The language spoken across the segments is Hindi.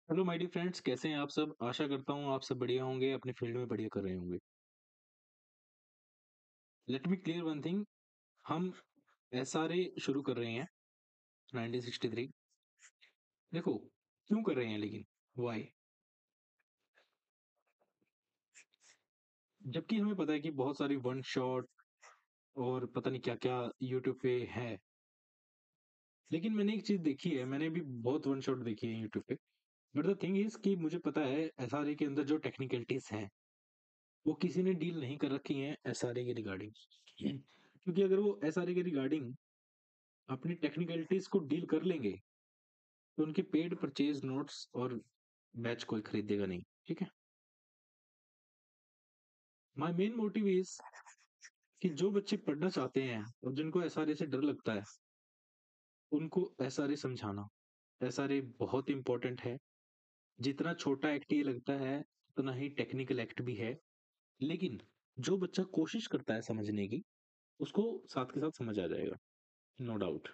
हेलो माय डियर फ्रेंड्स, कैसे हैं आप सब? आशा करता हूँ आप सब बढ़िया होंगे, अपने फील्ड में बढ़िया कर रहे होंगे। Let me clear one thing. हम एसआरए शुरू कर रहे हैं 1963। देखो, क्यों कर रहे हैं लेकिन व्हाई? जबकि हमें पता है कि बहुत सारी वन शॉट और पता नहीं क्या क्या यूट्यूब पे है। लेकिन मैंने एक चीज देखी है, मैंने भी बहुत वन शॉट देखी है यूट्यूब पे। बट द थिंग इज कि मुझे पता है एसआरए के अंदर जो टेक्निकलिटीज हैं वो किसी ने डील नहीं कर रखी हैं एसआरए के रिगार्डिंग। क्योंकि अगर वो एसआरए के रिगार्डिंग अपनी टेक्निकलिटीज को डील कर लेंगे तो उनके पेड परचेज नोट्स और बैच कोई खरीदेगा नहीं। ठीक है। माय मेन मोटिव इज कि जो बच्चे पढ़ना चाहते हैं और जिनको एसआरए से डर लगता है उनको एसआरए समझाना। एसआरए बहुत इंपॉर्टेंट है। जितना छोटा एक्ट ये लगता है उतना ही टेक्निकल एक्ट भी है। लेकिन जो बच्चा कोशिश करता है समझने की उसको साथ के साथ समझ आ जाएगा, नो डाउट।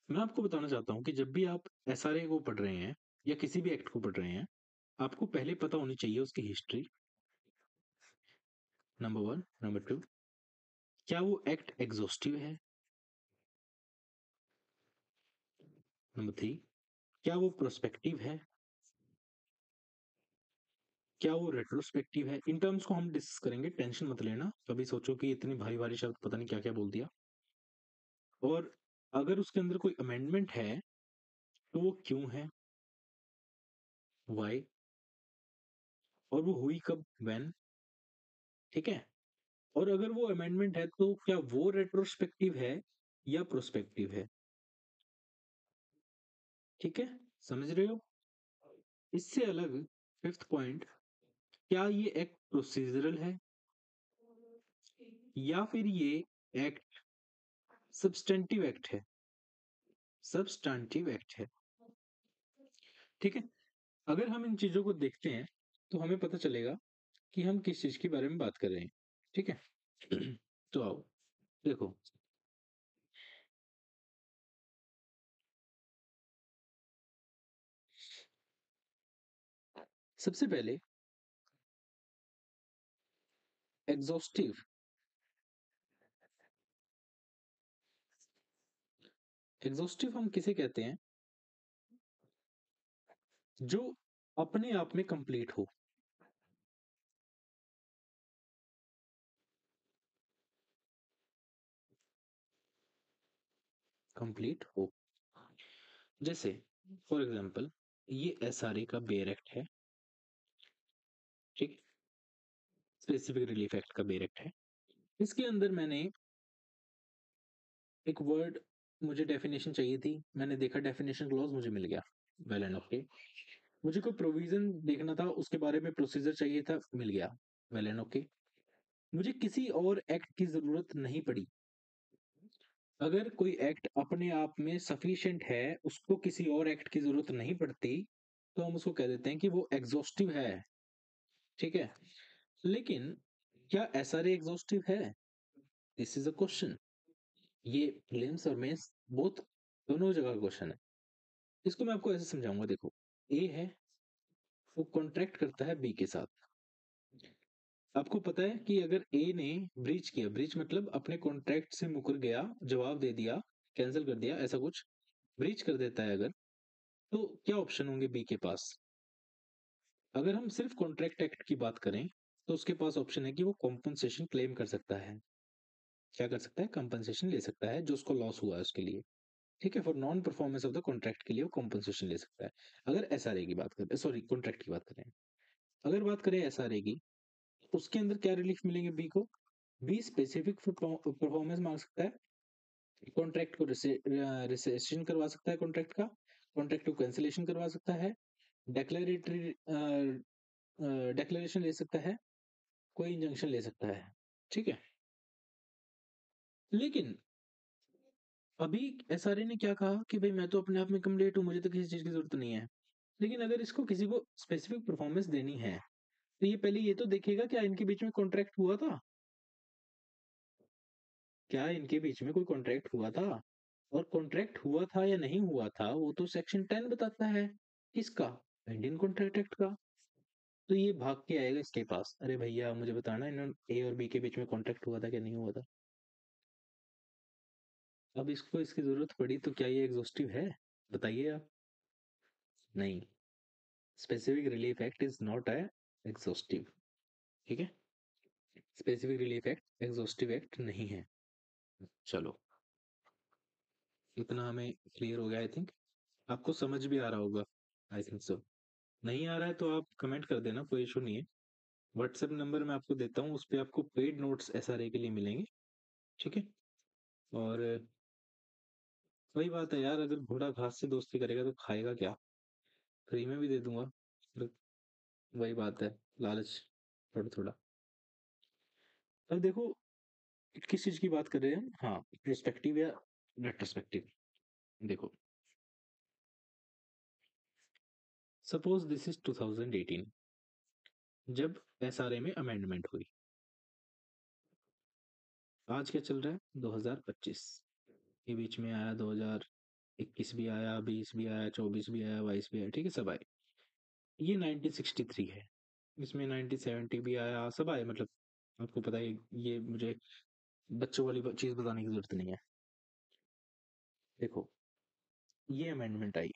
मैं आपको बताना चाहता हूँ कि जब भी आप एसआरए को पढ़ रहे हैं या किसी भी एक्ट को पढ़ रहे हैं, आपको पहले पता होनी चाहिए उसकी history, number one. Number two, क्या वो एक्ट एग्जॉस्टिव है? नंबर थ्री, क्या वो प्रोस्पेक्टिव है? क्या वो रेट्रोस्पेक्टिव है? इन टर्म्स को हम डिस्कस करेंगे, टेंशन मत लेना। कभी सोचो कि इतनी भारी भारी शब्द पता नहीं क्या क्या बोल दिया। और अगर उसके अंदर कोई अमेंडमेंट है तो वो क्यों है, वाई, और वो हुई कब, व्हेन। ठीक है। और अगर वो अमेंडमेंट है तो क्या वो रेट्रोस्पेक्टिव है या प्रोस्पेक्टिव है? ठीक है, समझ रहे हो? इससे अलग फिफ्थ पॉइंट, क्या ये एक्ट प्रोसीजरल है या फिर ये एक्ट सब्सटेंटिव एक्ट है? सब्सटेंटिव एक्ट है। ठीक है। अगर हम इन चीजों को देखते हैं तो हमें पता चलेगा कि हम किस चीज के बारे में बात कर रहे हैं। ठीक है। तो आओ देखो, सबसे पहले एग्जॉस्टिव। एग्जॉस्टिव हम किसे कहते हैं? जो अपने आप में कंप्लीट हो। कंप्लीट हो। जैसे फॉर एग्जांपल, ये एसआरए का बेयर एक्ट है। ठीक। स्पेसिफिक रिलीफ एक्ट का बेयर एक्ट है। इसके अंदर मैंने एक वर्ड, मुझे डेफिनेशन चाहिए थी, मैंने देखा डेफिनेशन क्लॉज, मुझे मिल गया, वेल एंड ओके। मुझे कोई प्रोविजन देखना था, उसके बारे में प्रोसीजर चाहिए था, मिल गया, वेल एंड ओके। मुझे किसी और एक्ट की जरूरत नहीं पड़ी। अगर कोई एक्ट अपने आप में सफिशिएंट है, उसको किसी और एक्ट की जरूरत नहीं पड़ती, तो हम उसको कह देते हैं कि वो एग्जॉस्टिव है। ठीक है। लेकिन क्या एसआरए एग्जॉस्टिव है? This is a question. ये प्रीलिम्स और मेंस बोथ, दोनों जगह का क्वेश्चन है। इसको मैं आपको ऐसे समझाऊंगा, देखो। ए है, वो कॉन्ट्रैक्ट करता है बी के साथ। आपको पता है कि अगर ए ने ब्रीच किया, ब्रीच मतलब अपने कॉन्ट्रैक्ट से मुकर गया, जवाब दे दिया, कैंसिल कर दिया, ऐसा कुछ ब्रीच कर देता है अगर, तो क्या ऑप्शन होंगे बी के पास? अगर हम सिर्फ कॉन्ट्रैक्ट एक्ट की बात करें तो उसके पास ऑप्शन है कि वो कॉम्पनसेशन क्लेम कर सकता है। क्या कर सकता है? कंपनसेशन ले सकता है जो उसको लॉस हुआ है उसके लिए। ठीक है, for non performance of the contract के लिए वो कॉम्पनसेशन ले सकता है। अगर एसआरए की बात करें, सॉरी, कॉन्ट्रैक्ट की बात करें, अगर बात करें एसआरए की, उसके अंदर क्या रिलीफ मिलेंगे बी को? बी स्पेसिफिक परफॉर्मेंस मांग सकता है, कॉन्ट्रैक्ट को रिसेशन करवा सकता है, कॉन्ट्रैक्ट का, कॉन्ट्रैक्ट को कैंसिलेशन करवा सकता है, डेक्लेरेटरी डेक्लेरेशन ले सकता है, कोई इंजंक्शन ले सकता है। ठीक है। लेकिन अभी एसआरए ने क्या कहा कि भाई मैं तो अपने आप में कंप्लीट हूँ, मुझे तो किसी चीज की जरूरत नहीं है। लेकिन अगर इसको किसी को स्पेसिफिक परफॉर्मेंस देनी है तो ये पहले ये तो देखेगा क्या इनके बीच में कॉन्ट्रैक्ट हुआ था, क्या इनके बीच में कोई कॉन्ट्रैक्ट हुआ था। और कॉन्ट्रैक्ट हुआ था या नहीं हुआ था वो तो सेक्शन 10 बताता है। किसका? इंडियन कॉन्ट्रैक्ट एक्ट का। तो ये भाग के आएगा इसके पास, अरे भैया मुझे बताना इन्होंने ए और बी के बीच में कॉन्ट्रैक्ट हुआ था कि नहीं हुआ था। अब इसको इसकी जरूरत पड़ी तो क्या ये एग्जॉस्टिव है? बताइए आप। नहीं, specific relief act is not a exhaustive. ठीक है, specific relief act exhaustive act नहीं है। चलो, इतना हमें क्लियर हो गया आई थिंक। आपको समझ भी आ रहा होगा, आई थिंक सो। नहीं आ रहा है तो आप कमेंट कर देना, कोई इशू नहीं है। व्हाट्सएप नंबर मैं आपको देता हूँ, उस पर आपको पेड नोट्स एसआरए के लिए मिलेंगे। ठीक है। और वही बात है यार, अगर घोड़ा घास से दोस्ती करेगा तो खाएगा क्या? फ्री में भी दे दूंगा, पर वही बात है, लालच थोड़ा थोड़ा। अब देखो, किस चीज की बात कर रहे हैं हम? हाँ, पर्सपेक्टिव या रेट्रोस्पेक्टिव। देखो, सपोज दिस इज 2018, जब एसआरए में अमेंडमेंट हुई। आज क्या चल रहा है? 2025। ये बीच में आया 2021 भी आया, 20 भी आया, 24 भी आया, 22 भी आया, ठीक है, सब आए। ये 1963 है, इसमें 1970 भी आया, सब आए, मतलब आपको पता है। ये मुझे बच्चों वाली चीज बताने की जरूरत नहीं है। देखो, ये अमेंडमेंट आई,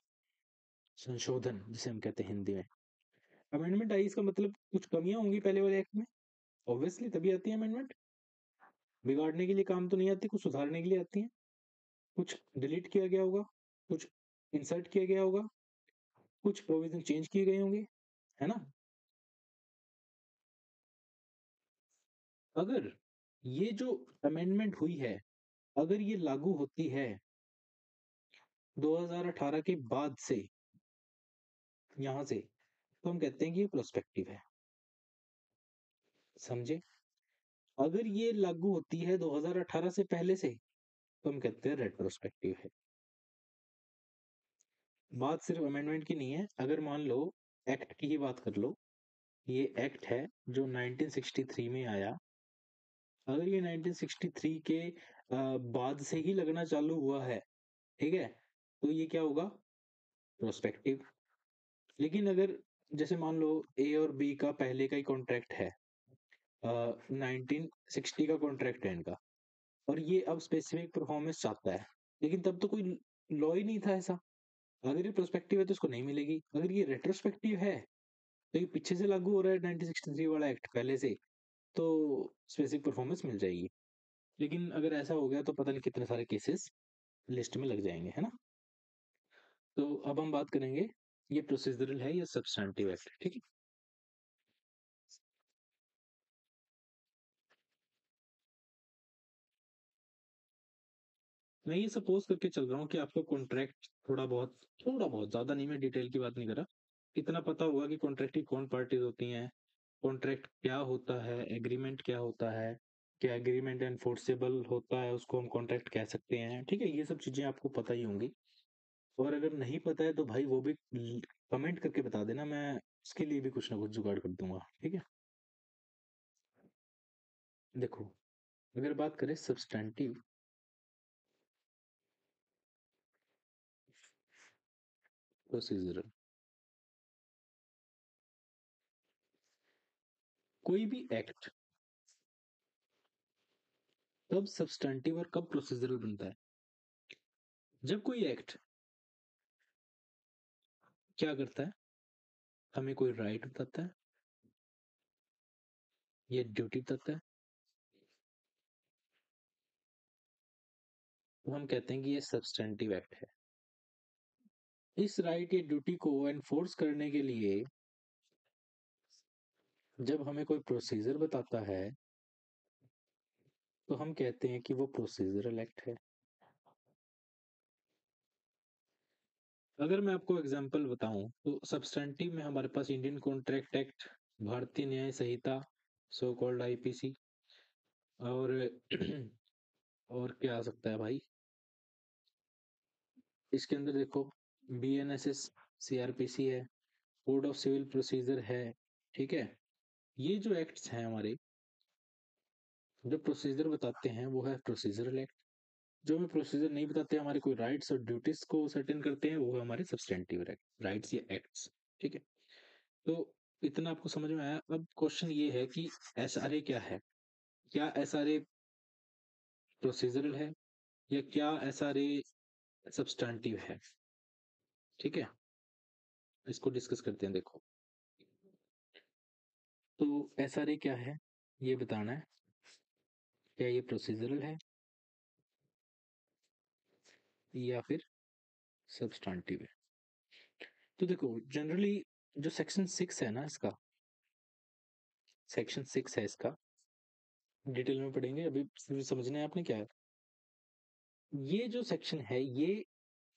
संशोधन जिसे हम कहते हैं हिंदी में। अमेंडमेंट आई, इसका मतलब कुछ कमियां होंगी पहले वाले एक्ट में, ऑब्वियसली तभी आती है अमेंडमेंट। बिगाड़ने के लिए काम तो नहीं आती, कुछ सुधारने के लिए आती है। कुछ डिलीट किया गया होगा, कुछ इंसर्ट किया गया होगा, कुछ प्रोविजन चेंज किए गए होंगे, है ना? अगर ये जो अमेंडमेंट हुई है, अगर ये लागू होती है 2018 के बाद से, यहां से, तो हम कहते हैं कि ये प्रोस्पेक्टिव है। समझे? अगर ये लागू होती है 2018 से पहले से, तो हम कहते हैं रेट्रोस्पेक्टिव है। बात सिर्फ अमेंडमेंट की नहीं है, अगर मान लो एक्ट की ही बात कर लो, ये एक्ट है जो 1963 में आया। अगर ये 1963 के बाद से ही लगना चालू हुआ है, ठीक है, तो ये क्या होगा? प्रोस्पेक्टिव। लेकिन अगर जैसे मान लो ए और बी का पहले का ही कॉन्ट्रैक्ट है, 1960 का कॉन्ट्रैक्ट है इनका, और ये अब स्पेसिफिक परफॉर्मेंस चाहता है, लेकिन तब तो कोई लॉ ही नहीं था ऐसा। अगर ये प्रोस्पेक्टिव है तो इसको नहीं मिलेगी। अगर ये रेट्रोस्पेक्टिव है तो ये पीछे से लागू हो रहा है 1963 वाला एक्ट पहले से, तो स्पेसिफिक परफॉर्मेंस मिल जाएगी। लेकिन अगर ऐसा हो गया तो पता नहीं कितने सारे केसेस लिस्ट में लग जाएंगे, है ना? तो अब हम बात करेंगे, ये प्रोसीजरल है या सब्सटैंटिव एक्ट, ठीक है? मैं ये सपोज करके चल रहा हूँ कि आपको कॉन्ट्रैक्ट थोड़ा बहुत ज्यादा नहीं, मैं डिटेल की बात नहीं कर रहा, इतना पता होगा कि कॉन्ट्रैक्ट की कौन पार्टीज होती हैं, कॉन्ट्रैक्ट क्या होता है, एग्रीमेंट क्या होता है, क्या एग्रीमेंट एनफोर्सेबल होता है उसको हम कॉन्ट्रैक्ट कह सकते हैं, ठीक है, ये सब चीजें आपको पता ही होंगी। और अगर नहीं पता है तो भाई वो भी कमेंट करके बता देना, मैं उसके लिए भी कुछ ना कुछ जुगाड़ कर दूंगा, ठीक है? देखो, अगर बात करें सब्सटैंटिव प्रोसीजरल, कोई भी एक्ट कब सब्सटैंटिव और कब प्रोसीजरल बनता है? जब कोई एक्ट क्या करता है, हमें कोई राइट बताता है या ड्यूटी बताता है, तो हम कहते हैं कि ये सब्सटैंटिव एक्ट है। इस राइट या ड्यूटी को एनफोर्स करने के लिए जब हमें कोई प्रोसीजर बताता है, तो हम कहते हैं कि वो प्रोसीजरल एक्ट है। अगर मैं आपको एग्जांपल बताऊं तो सब्सटैंटिव में हमारे पास इंडियन कॉन्ट्रैक्ट एक्ट, भारतीय न्याय संहिता, सो कॉल्ड आईपीसी, और और क्या आ सकता है भाई इसके अंदर? देखो, बीएनएसएस, सीआरपीसी है, कोड ऑफ सिविल प्रोसीजर है, ठीक है। ये जो एक्ट्स हैं हमारे, जो प्रोसीजर बताते हैं वो है प्रोसीजरल एक्ट। जो हमें प्रोसीजर नहीं बताते, हमारे कोई राइट्स और ड्यूटीज को सर्टेन करते हैं, वो हमारे सब्सटेंटिव राइट्स या एक्ट्स। ठीक है, तो इतना आपको समझ में आया। अब क्वेश्चन ये है कि एसआरए क्या है? क्या एसआरए प्रोसीजरल है या क्या एसआरए सब्सटेंटिव है? ठीक है, इसको डिस्कस करते हैं। देखो, तो एसआरए क्या है ये बताना है। क्या ये प्रोसीजरल है या फिर सब्सटेंटिव है? तो देखो, जनरली जो सेक्शन 6 है ना, इसका सेक्शन 6 है, इसका डिटेल में पढ़ेंगे, अभी सिर्फ समझना है आपने क्या है। ये जो सेक्शन है ये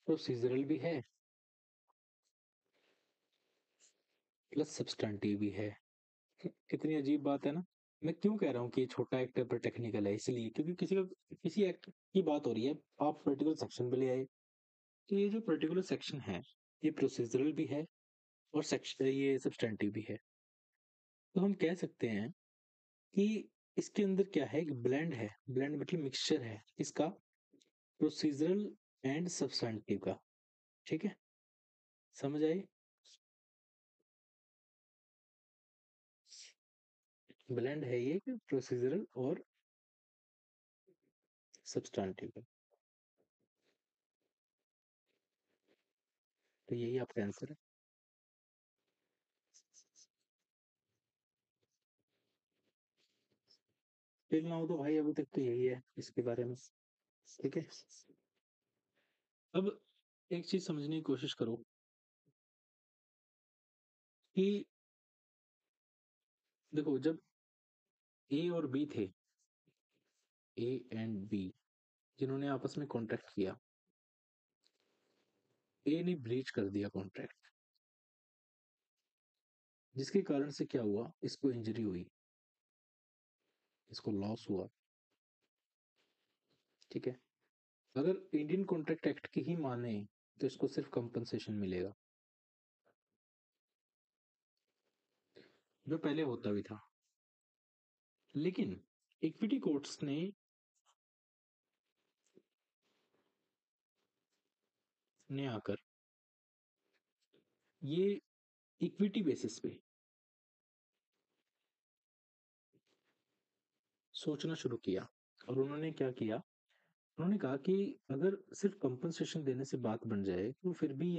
प्रोसीजरल भी है प्लस सब्सटेंटिव भी है। कितनी अजीब बात है ना। मैं क्यों कह रहा हूँ कि ये छोटा एक्ट है पर टेक्निकल है, इसलिए क्योंकि किसी एक्ट की बात हो रही है, आप पर्टिकुलर सेक्शन पे ले आए। तो ये जो पर्टिकुलर सेक्शन है ये प्रोसीजरल भी है और सेक्शन ये सब्सटेंटिव भी है। तो हम कह सकते हैं कि इसके अंदर क्या है, एक ब्लेंड है। ब्लेंड मतलब मिक्सचर है इसका, प्रोसीजरल एंड सब्सटेंटिव का। ठीक है, समझ आई? ब्लेंड है ये कि प्रोसीजरल और सब्सटेंटिव का। तो यही आपका आंसर है। टिल नाउ तो भाई अभी तक तो यही है इसके बारे में। ठीक है, अब एक चीज समझने की कोशिश करो कि देखो, जब ए और बी थे, ए एंड बी, जिन्होंने आपस में कॉन्ट्रैक्ट किया, ए ने ब्रीच कर दिया कॉन्ट्रैक्ट, जिसके कारण से क्या हुआ, इसको इंजरी हुई, इसको लॉस हुआ। ठीक है, अगर इंडियन कॉन्ट्रैक्ट एक्ट की ही माने तो इसको सिर्फ कंपनसेशन मिलेगा, जो पहले होता भी था। लेकिन इक्विटी कोर्ट्स ने आकर ये इक्विटी बेसिस पे सोचना शुरू किया। और उन्होंने क्या किया, उन्होंने कहा कि अगर सिर्फ कंपनसेशन देने से बात बन जाए तो फिर भी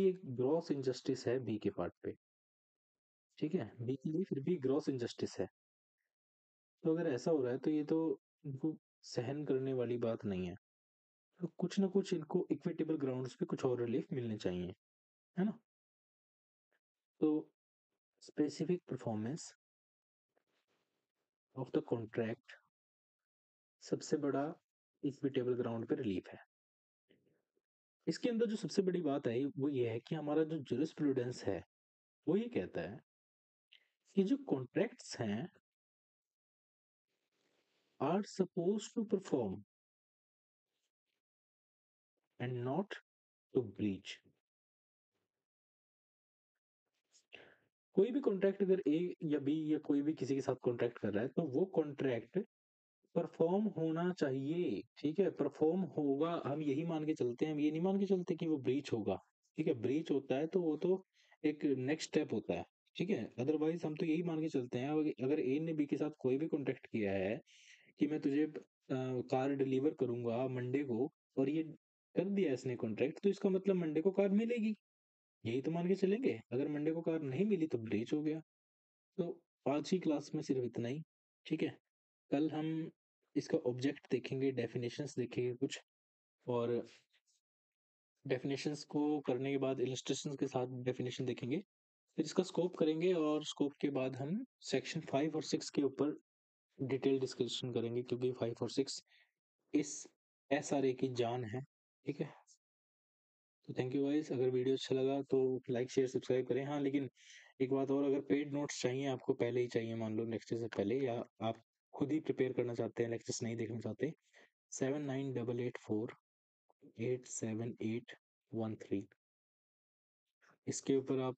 एक ग्रॉस इनजस्टिस है बी के पार्ट पे। ठीक है, बी के लिए फिर भी ग्रॉस इनजस्टिस है। तो अगर ऐसा हो रहा है तो ये तो इनको सहन करने वाली बात नहीं है। तो कुछ ना कुछ इनको इक्विटेबल ग्राउंड्स पे कुछ और रिलीफ मिलने चाहिए, है ना। तो specific performance of the contract सबसे बड़ा इक्विटेबल ग्राउंड पे रिलीफ है। इसके अंदर जो सबसे बड़ी बात है वो ये है कि हमारा जो जुरिस्प्रूडेंस है वो ये कहता है कि जो कॉन्ट्रैक्ट्स हैं are suppose to perform and not to breach. कोई भी कॉन्ट्रैक्ट अगर ए या बी या कोई भी किसी के साथ कॉन्ट्रैक्ट कर रहा है तो वो कॉन्ट्रैक्ट परफॉर्म होना चाहिए। ठीक है, परफॉर्म होगा, हम यही मान के चलते हैं, हम ये नहीं मान के चलते कि वो ब्रीच होगा। ठीक है, ब्रीच होता है तो वो तो एक नेक्स्ट स्टेप होता है। ठीक है, अदरवाइज हम तो यही मान के चलते हैं, अगर ए ने बी के साथ कोई भी कॉन्ट्रैक्ट किया है कि मैं तुझे कार डिलीवर करूंगा मंडे को, और ये कर दिया इसने कॉन्ट्रैक्ट, तो इसका मतलब मंडे को कार मिलेगी, यही तो मान के चलेंगे। अगर मंडे को कार नहीं मिली तो ब्रीच हो गया। तो आज की क्लास में सिर्फ इतना ही। ठीक है, कल हम इसका ऑब्जेक्ट देखेंगे, डेफिनेशंस देखेंगे कुछ, और डेफिनेशंस को करने के बाद इलस्ट्रेशंस के साथ डेफिनेशन देखेंगे, फिर इसका स्कोप करेंगे, और स्कोप के बाद हम सेक्शन 5 और 6 के ऊपर डिटेल डिस्कशन करेंगे, क्योंकि 5 और 6 इस एसआरए की जान है। ठीक है, तो थैंक यू गाइस। अगर वीडियो अच्छा लगा तो लाइक शेयर सब्सक्राइब करें। हाँ, लेकिन एक बात और, अगर पेड नोट्स चाहिए आपको, पहले ही चाहिए, मान लो लेक्चर से पहले, या आप खुद ही प्रिपेयर करना चाहते हैं, लेक्चर्स नहीं देखना चाहते, 7988487813 इसके ऊपर आप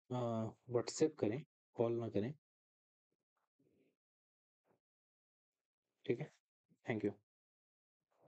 व्हाट्सएप करें, कॉल ना करें। ठीक है, थैंक यू।